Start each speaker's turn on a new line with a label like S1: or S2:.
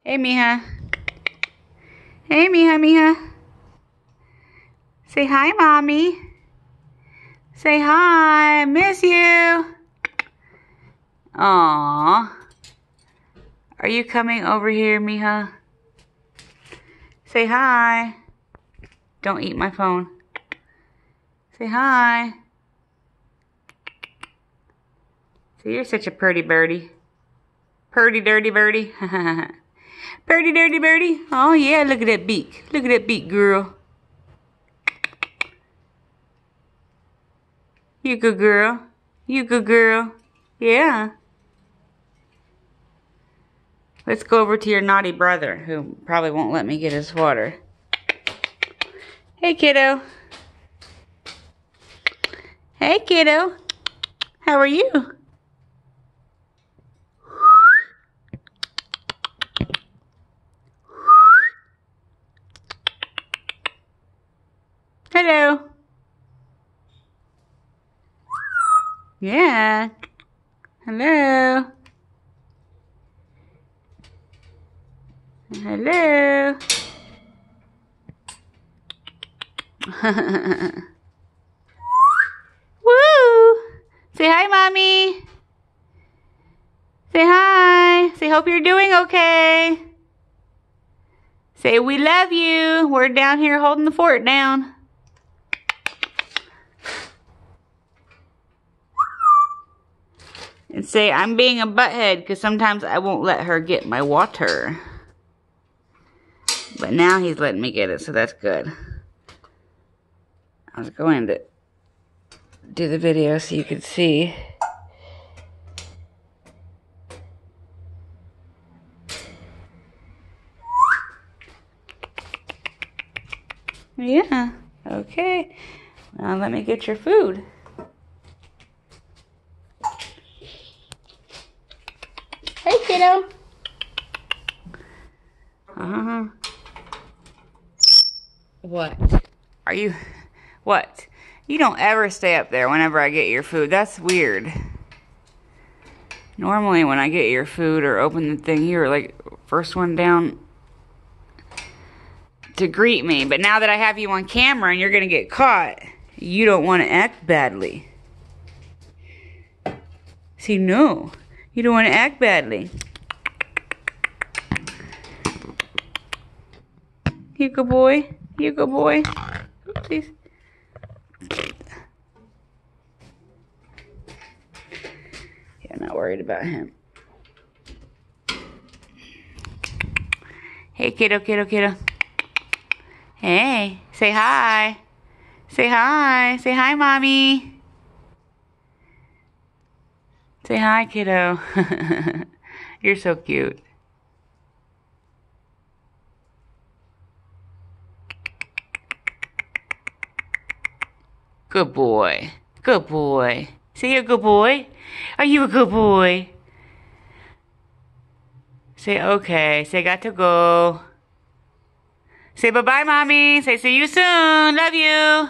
S1: Hey, mija. Hey, mija. Say hi, mommy. Say hi. Miss you. Aww. Are you coming over here, mija? Say hi. Don't eat my phone. Say hi. See, you're such a pretty birdie. Purdy dirty birdie. Purdy dirty birdie. Oh yeah, look at that beak. Look at that beak, girl. You good girl. You good girl. Yeah. Let's go over to your naughty brother, who probably won't let me get his water. Hey, kiddo. Hey, kiddo. How are you? Hello. Yeah. Hello. Hello. Woo! Say hi, mommy. Say hi. Say hope you're doing okay. Say we love you. We're down here holding the fort down. And say I'm being a butthead because sometimes I won't let her get my water. But now he's letting me get it, so that's good. I was going to do the video so you could see. Yeah, okay. Now let me get your food. Hey, kiddo. What? Are you... What? You don't ever stay up there whenever I get your food. That's weird. Normally when I get your food or open the thing, you're like first one down to greet me. But now that I have you on camera and you're going to get caught, you don't want to act badly. See, no. You don't want to act badly. You good boy. You good boy. Please. Yeah, I'm not worried about him. Hey, kiddo, kiddo, kiddo. Hey, say hi. Say hi. Say hi, mommy. Say hi, kiddo. You're so cute. Good boy. Good boy. Say you're a good boy. Are you a good boy? Say okay. Say got to go. Say bye-bye, mommy. Say see you soon. Love you.